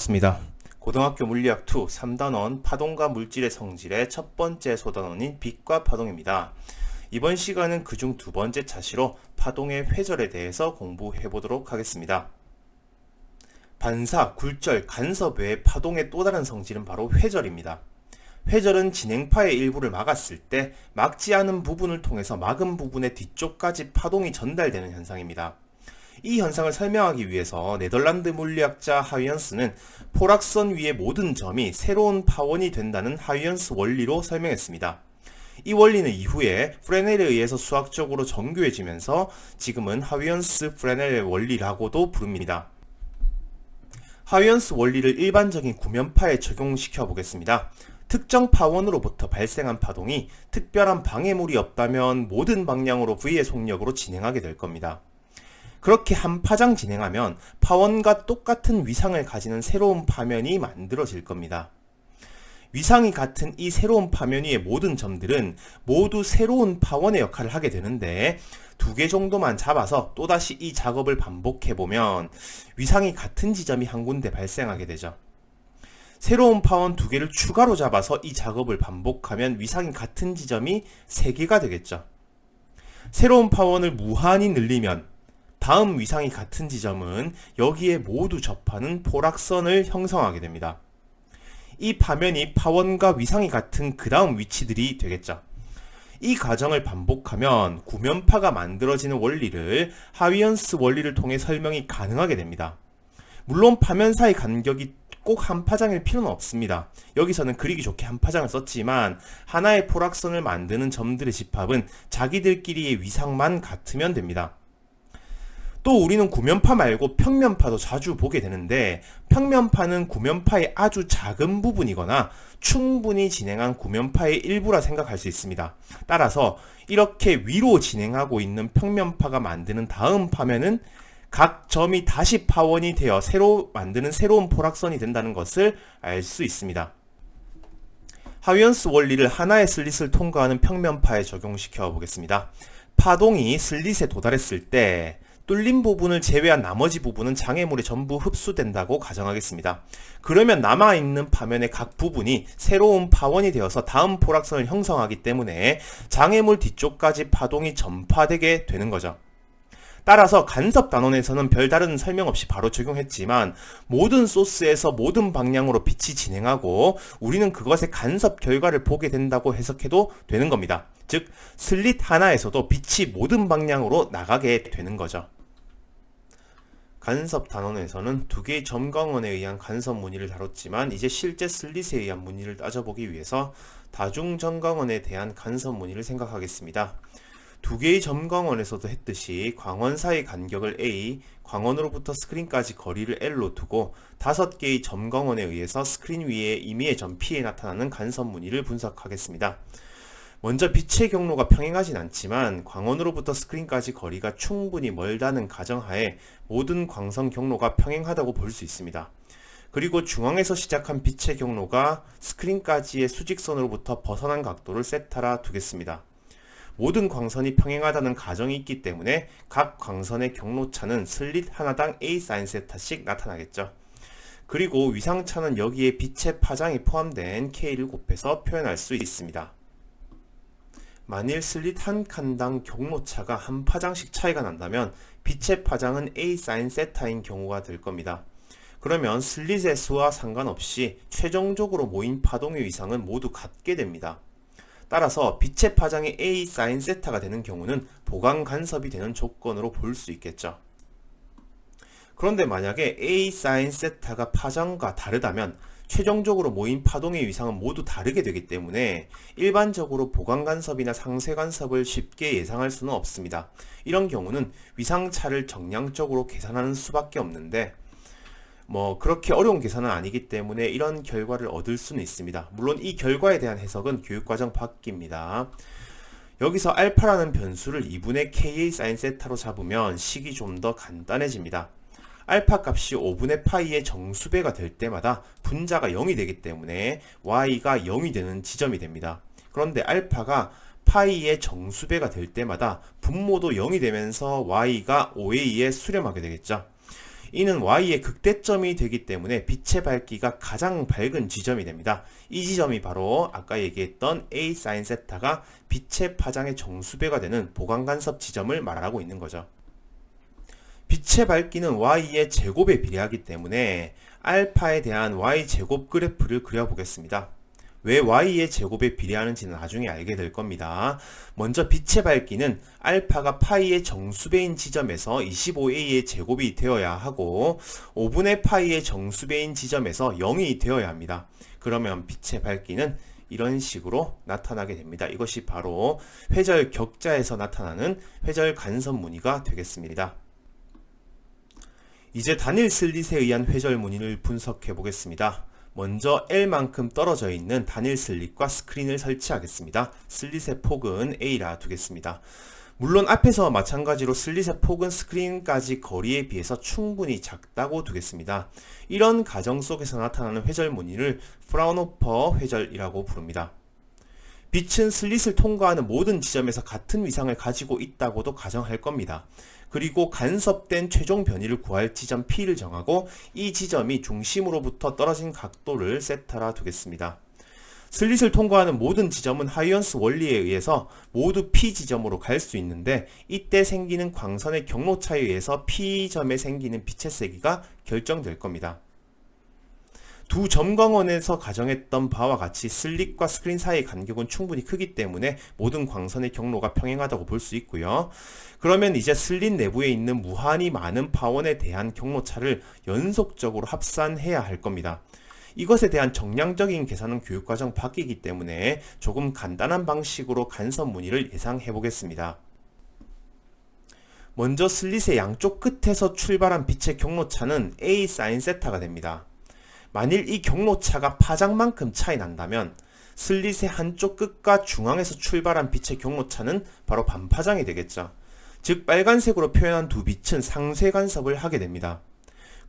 반갑습니다. 고등학교 물리학 2 3단원 파동과 물질의 성질의 첫 번째 소단원인 빛과 파동입니다. 이번 시간은 그중 두 번째 차시로 파동의 회절에 대해서 공부해 보도록 하겠습니다. 반사, 굴절, 간섭 외에 파동의 또 다른 성질은 바로 회절입니다. 회절은 진행파의 일부를 막았을 때 막지 않은 부분을 통해서 막은 부분의 뒤쪽까지 파동이 전달되는 현상입니다. 이 현상을 설명하기 위해서 네덜란드 물리학자 하위언스는 포락선 위의 모든 점이 새로운 파원이 된다는 하위언스 원리로 설명했습니다. 이 원리는 이후에 프레넬에 의해서 수학적으로 정교해지면서 지금은 하위언스-프레넬 원리라고도 부릅니다. 하위언스 원리를 일반적인 구면파에 적용시켜 보겠습니다. 특정 파원으로부터 발생한 파동이 특별한 방해물이 없다면 모든 방향으로 V의 속력으로 진행하게 될 겁니다. 그렇게 한 파장 진행하면 파원과 똑같은 위상을 가지는 새로운 파면 이 만들어질 겁니다. 위상이 같은 이 새로운 파면 위의 모든 점들은 모두 새로운 파원의 역할을 하게 되는데 두 개 정도만 잡아서 또다시 이 작업을 반복해보면 위상이 같은 지점이 한 군데 발생하게 되죠. 새로운 파원 두 개를 추가로 잡아서 이 작업을 반복하면 위상이 같은 지점이 3개가 되겠죠. 새로운 파원을 무한히 늘리면 다음 위상이 같은 지점은 여기에 모두 접하는 포락선을 형성하게 됩니다. 이 파면이 파원과 위상이 같은 그 다음 위치들이 되겠죠. 이 과정을 반복하면 구면파가 만들어지는 원리를 하위언스 원리를 통해 설명이 가능하게 됩니다. 물론 파면 사이 간격이 꼭 한 파장일 필요는 없습니다. 여기서는 그리기 좋게 한 파장을 썼지만 하나의 포락선을 만드는 점들의 집합은 자기들끼리의 위상만 같으면 됩니다. 또 우리는 구면파 말고 평면파도 자주 보게 되는데 평면파는 구면파의 아주 작은 부분이거나 충분히 진행한 구면파의 일부라 생각할 수 있습니다. 따라서 이렇게 위로 진행하고 있는 평면파가 만드는 다음 파면은 각 점이 다시 파원이 되어 새로 만드는 새로운 포락선이 된다는 것을 알 수 있습니다. 하위언스 원리를 하나의 슬릿을 통과하는 평면파에 적용시켜 보겠습니다. 파동이 슬릿에 도달했을 때 뚫린 부분을 제외한 나머지 부분은 장애물에 전부 흡수된다고 가정하겠습니다. 그러면 남아있는 파면의 각 부분이 새로운 파원이 되어서 다음 포락선을 형성하기 때문에 장애물 뒤쪽까지 파동이 전파되게 되는 거죠. 따라서 간섭 단원에서는 별다른 설명 없이 바로 적용했지만 모든 소스에서 모든 방향으로 빛이 진행하고 우리는 그것의 간섭 결과를 보게 된다고 해석해도 되는 겁니다. 즉 슬릿 하나에서도 빛이 모든 방향으로 나가게 되는 거죠. 간섭 단원에서는 두 개의 점광원에 의한 간섭 무늬를 다뤘지만 이제 실제 슬릿에 의한 무늬를 따져보기 위해서 다중 점광원에 대한 간섭 무늬를 생각하겠습니다. 두 개의 점광원에서도 했듯이 광원 사이 간격을 A, 광원으로부터 스크린까지 거리를 L로 두고 5개의 점광원에 의해서 스크린 위에 임의의 점 P에 나타나는 간섭 무늬를 분석하겠습니다. 먼저 빛의 경로가 평행하진 않지만 광원으로부터 스크린까지 거리가 충분히 멀다는 가정하에 모든 광선 경로가 평행하다고 볼 수 있습니다. 그리고 중앙에서 시작한 빛의 경로가 스크린까지의 수직선으로부터 벗어난 각도를 세타라 두겠습니다. 모든 광선이 평행하다는 가정이 있기 때문에 각 광선의 경로차는 슬릿 하나당 A sin 세타씩 나타나겠죠. 그리고 위상차는 여기에 빛의 파장이 포함된 K를 곱해서 표현할 수 있습니다. 만일 슬릿 한 칸당 경로차가 한 파장씩 차이가 난다면 빛의 파장은 A sin 세타인 경우가 될 겁니다. 그러면 슬릿의 수와 상관없이 최종적으로 모인 파동의 위상은 모두 같게 됩니다. 따라서 빛의 파장이 A sin 세타가 되는 경우는 보강 간섭이 되는 조건으로 볼 수 있겠죠. 그런데 만약에 A sin 세타가 파장과 다르다면 최종적으로 모인 파동의 위상은 모두 다르게 되기 때문에 일반적으로 보강 간섭이나 상쇄 간섭을 쉽게 예상할 수는 없습니다. 이런 경우는 위상차를 정량적으로 계산하는 수밖에 없는데 그렇게 어려운 계산은 아니기 때문에 이런 결과를 얻을 수는 있습니다. 물론 이 결과에 대한 해석은 교육과정 밖입니다. 여기서 알파라는 변수를 2분의 ka sin 세타로 잡으면 식이 좀 더 간단해집니다. 알파 값이 5분의 파이의 정수배가 될 때마다 분자가 0이 되기 때문에 y가 0이 되는 지점이 됩니다. 그런데 알파가 파이의 정수배가 될 때마다 분모도 0이 되면서 y가 5에 2에 수렴하게 되겠죠. 이는 y의 극대점이 되기 때문에 빛의 밝기가 가장 밝은 지점이 됩니다. 이 지점이 바로 아까 얘기했던 a sin 세타가 빛의 파장의 정수배가 되는 보강간섭 지점을 말하고 있는 거죠. 빛의 밝기는 y의 제곱에 비례하기 때문에 알파에 대한 y제곱 그래프를 그려보겠습니다. 왜 y의 제곱에 비례하는지는 나중에 알게 될 겁니다. 먼저 빛의 밝기는 알파가 파이의 정수배인 지점에서 25a의 제곱이 되어야 하고 5분의 파이의 정수배인 지점에서 0이 되어야 합니다. 그러면 빛의 밝기는 이런 식으로 나타나게 됩니다. 이것이 바로 회절 격자에서 나타나는 회절 간섭 무늬가 되겠습니다. 이제 단일 슬릿에 의한 회절 무늬를 분석해 보겠습니다. 먼저 L만큼 떨어져 있는 단일 슬릿과 스크린을 설치하겠습니다. 슬릿의 폭은 A라 두겠습니다. 물론 앞에서 마찬가지로 슬릿의 폭은 스크린까지 거리에 비해서 충분히 작다고 두겠습니다. 이런 가정 속에서 나타나는 회절 무늬를 프라운호퍼 회절이라고 부릅니다. 빛은 슬릿을 통과하는 모든 지점에서 같은 위상을 가지고 있다고도 가정할 겁니다. 그리고 간섭된 최종 변이를 구할 지점 P를 정하고 이 지점이 중심으로부터 떨어진 각도를 세타라 두겠습니다. 슬릿을 통과하는 모든 지점은 하이언스 원리에 의해서 모두 P 지점으로 갈 수 있는데 이때 생기는 광선의 경로차에 의해서 P점에 생기는 빛의 세기가 결정될 겁니다. 두 점광원에서 가정했던 바와 같이 슬릿과 스크린 사이의 간격은 충분히 크기 때문에 모든 광선의 경로가 평행하다고 볼 수 있고요. 그러면 이제 슬릿 내부에 있는 무한히 많은 파원에 대한 경로차를 연속적으로 합산해야 할 겁니다. 이것에 대한 정량적인 계산은 교육과정 밖이기 때문에 조금 간단한 방식으로 간섭 무늬를 예상해 보겠습니다. 먼저 슬릿의 양쪽 끝에서 출발한 빛의 경로차는 A sin 세타가 됩니다. 만일 이 경로차가 파장만큼 차이 난다면 슬릿의 한쪽 끝과 중앙에서 출발한 빛의 경로차는 바로 반파장이 되겠죠. 즉 빨간색으로 표현한 두 빛은 상쇄 간섭을 하게 됩니다.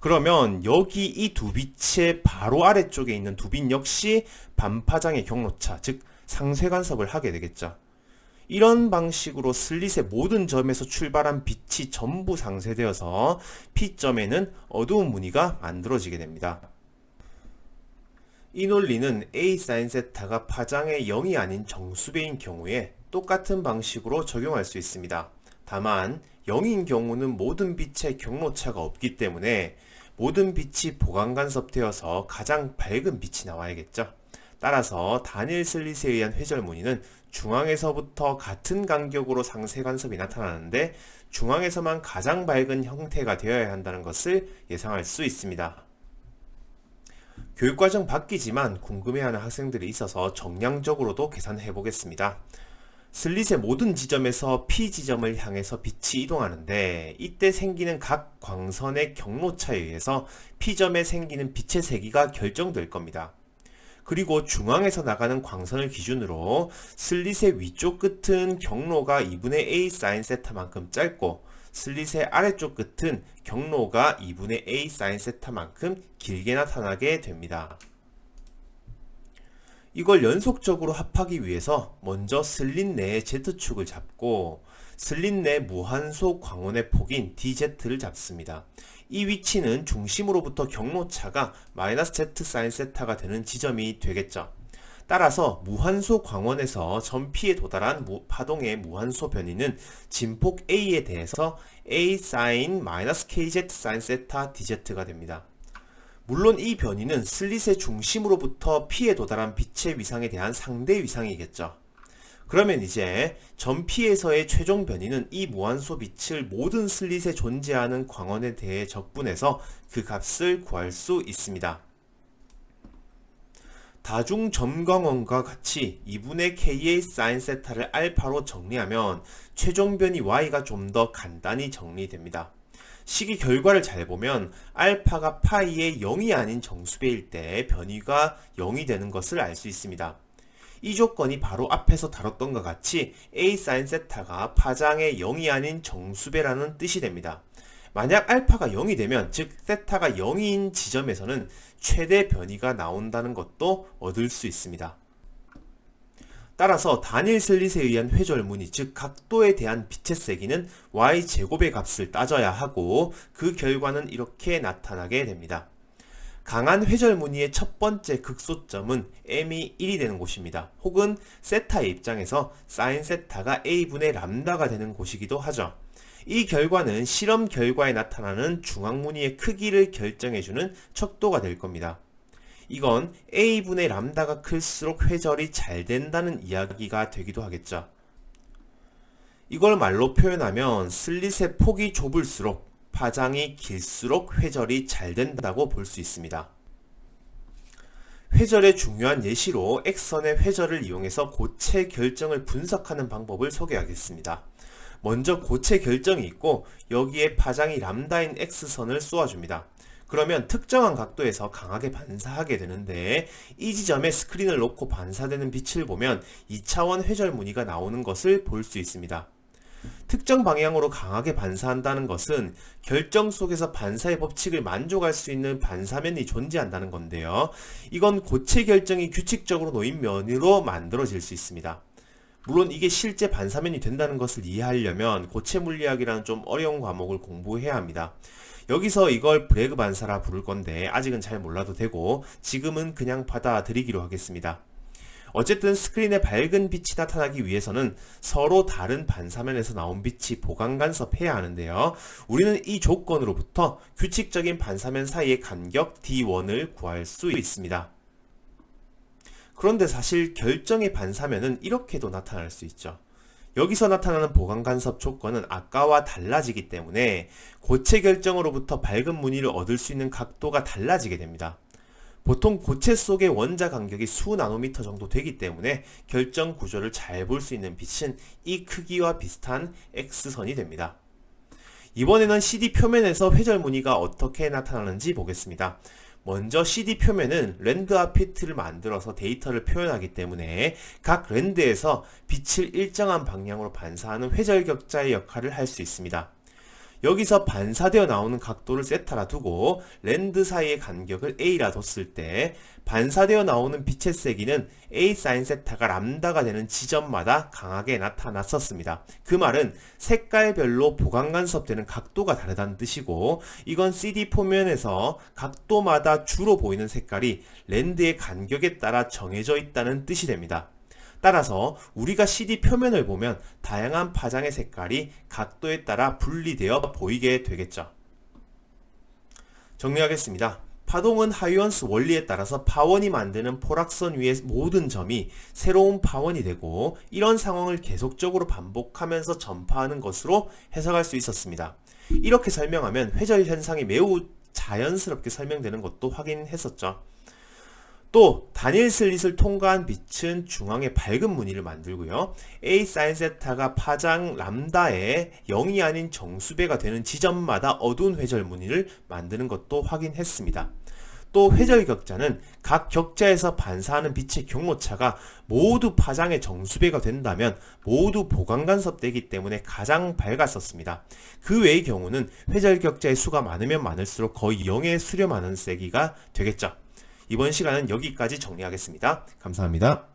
그러면 여기 이 두 빛의 바로 아래쪽에 있는 두 빛 역시 반파장의 경로차, 즉 상쇄 간섭을 하게 되겠죠. 이런 방식으로 슬릿의 모든 점에서 출발한 빛이 전부 상쇄되어서 P점에는 어두운 무늬가 만들어지게 됩니다. 이 논리는 A sin 세타가 파장의 0이 아닌 정수배인 경우에 똑같은 방식으로 적용할 수 있습니다. 다만 0인 경우는 모든 빛의 경로차가 없기 때문에 모든 빛이 보강간섭되어서 가장 밝은 빛이 나와야겠죠. 따라서 단일 슬릿에 의한 회절 무늬는 중앙에서부터 같은 간격으로 상쇄 간섭이 나타나는데 중앙에서만 가장 밝은 형태가 되어야 한다는 것을 예상할 수 있습니다. 교육과정 밖이지만 궁금해하는 학생들이 있어서 정량적으로도 계산해 보겠습니다. 슬릿의 모든 지점에서 P 지점을 향해서 빛이 이동하는데 이때 생기는 각 광선의 경로차에 의해서 P점에 생기는 빛의 세기가 결정될 겁니다. 그리고 중앙에서 나가는 광선을 기준으로 슬릿의 위쪽 끝은 경로가 2분의 A sin 세타만큼 짧고 슬릿의 아래쪽 끝은 경로가 2분의 A sin 세타만큼 길게 나타나게 됩니다. 이걸 연속적으로 합하기 위해서 먼저 슬릿 내의 Z축을 잡고 슬릿 내 무한소 광원의 폭인 DZ를 잡습니다. 이 위치는 중심으로부터 경로차가 -Z sin 세타가 되는 지점이 되겠죠. 따라서 무한소 광원에서 점 P에 도달한 파동의 무한소 변이는 진폭 A에 대해서 A sin -KZ sin 세타 DZ가 됩니다. 물론 이 변이는 슬릿의 중심으로부터 P에 도달한 빛의 위상에 대한 상대 위상이겠죠. 그러면 이제 점 P에서의 최종 변이는 이 무한소 빛을 모든 슬릿에 존재하는 광원에 대해 적분해서 그 값을 구할 수 있습니다. 다중 점광원과 같이 2분의 K의 sin 세타를 알파로 정리하면 최종 변이 Y가 좀 더 간단히 정리됩니다. 식이 결과를 잘 보면 알파가 파이의 0이 아닌 정수배일 때 변이가 0이 되는 것을 알 수 있습니다. 이 조건이 바로 앞에서 다뤘던 것 같이 A sin 세타가 파장의 0이 아닌 정수배라는 뜻이 됩니다. 만약 알파가 0이 되면 즉 세타가 0인 지점에서는 최대 변이가 나온다는 것도 얻을 수 있습니다. 따라서 다닐 슬릿에 의한 회절무늬, 즉 각도에 대한 빛의 세기는 y제곱의 값을 따져야 하고 그 결과는 이렇게 나타나게 됩니다. 강한 회절무늬의 첫 번째 극소점은 m이 1이 되는 곳입니다. 혹은 세타의 입장에서 사인 세타가 a분의 람다가 되는 곳이기도 하죠. 이 결과는 실험 결과에 나타나는 중앙무늬의 크기를 결정해주는 척도가 될 겁니다. 이건 a분의 람다가 클수록 회절이 잘 된다는 이야기가 되기도 하겠죠. 이걸 말로 표현하면 슬릿의 폭이 좁을수록 파장이 길수록 회절이 잘 된다고 볼 수 있습니다. 회절의 중요한 예시로 X선의 회절을 이용해서 고체 결정을 분석하는 방법을 소개하겠습니다. 먼저 고체 결정이 있고 여기에 파장이 람다인 X선을 쏘아줍니다. 그러면 특정한 각도에서 강하게 반사하게 되는데 이 지점에 스크린을 놓고 반사되는 빛을 보면 2차원 회절 무늬가 나오는 것을 볼 수 있습니다. 특정 방향으로 강하게 반사한다는 것은 결정 속에서 반사의 법칙을 만족할 수 있는 반사면이 존재한다는 건데요. 이건 고체 결정이 규칙적으로 놓인 면으로 만들어질 수 있습니다. 물론 이게 실제 반사면이 된다는 것을 이해하려면 고체 물리학이라는 좀 어려운 과목을 공부해야 합니다. 여기서 이걸 브래그 반사라 부를 건데 아직은 잘 몰라도 되고 지금은 그냥 받아들이기로 하겠습니다. 어쨌든 스크린에 밝은 빛이 나타나기 위해서는 서로 다른 반사면에서 나온 빛이 보강간섭해야 하는데요. 우리는 이 조건으로부터 규칙적인 반사면 사이의 간격 D1을 구할 수 있습니다. 그런데 사실 결정의 반사면은 이렇게도 나타날 수 있죠. 여기서 나타나는 보강간섭 조건은 아까와 달라지기 때문에 고체 결정으로부터 밝은 무늬를 얻을 수 있는 각도가 달라지게 됩니다. 보통 고체 속의 원자 간격이 수 나노미터 정도 되기 때문에 결정 구조를 잘 볼 수 있는 빛은 이 크기와 비슷한 X선이 됩니다. 이번에는 CD 표면에서 회절 무늬가 어떻게 나타나는지 보겠습니다. 먼저 CD 표면은 랜드와 피트를 만들어서 데이터를 표현하기 때문에 각 랜드에서 빛을 일정한 방향으로 반사하는 회절 격자의 역할을 할 수 있습니다. 여기서 반사되어 나오는 각도를 세타라 두고 랜드 사이의 간격을 a라 뒀을 때 반사되어 나오는 빛의 세기는 a 사인 세타가 람다가 되는 지점마다 강하게 나타났었습니다. 그 말은 색깔별로 보강간섭되는 각도가 다르다는 뜻이고 이건 CD 표면에서 각도마다 주로 보이는 색깔이 랜드의 간격에 따라 정해져 있다는 뜻이 됩니다. 따라서 우리가 CD 표면을 보면 다양한 파장의 색깔이 각도에 따라 분리되어 보이게 되겠죠. 정리하겠습니다. 파동은 하이언스 원리에 따라서 파원이 만드는 포락선 위의 모든 점이 새로운 파원이 되고 이런 상황을 계속적으로 반복하면서 전파하는 것으로 해석할 수 있었습니다. 이렇게 설명하면 회절 현상이 매우 자연스럽게 설명되는 것도 확인했었죠. 또 다닐 슬릿을 통과한 빛은 중앙에 밝은 무늬를 만들고요. A 사인 세타가 파장 람다의 0이 아닌 정수배가 되는 지점마다 어두운 회절 무늬를 만드는 것도 확인했습니다. 또 회절 격자는 각 격자에서 반사하는 빛의 경로차가 모두 파장의 정수배가 된다면 모두 보강간섭되기 때문에 가장 밝았었습니다. 그 외의 경우는 회절 격자의 수가 많으면 많을수록 거의 0에 수렴하는 세기가 되겠죠. 이번 시간은 여기까지 정리하겠습니다. 감사합니다.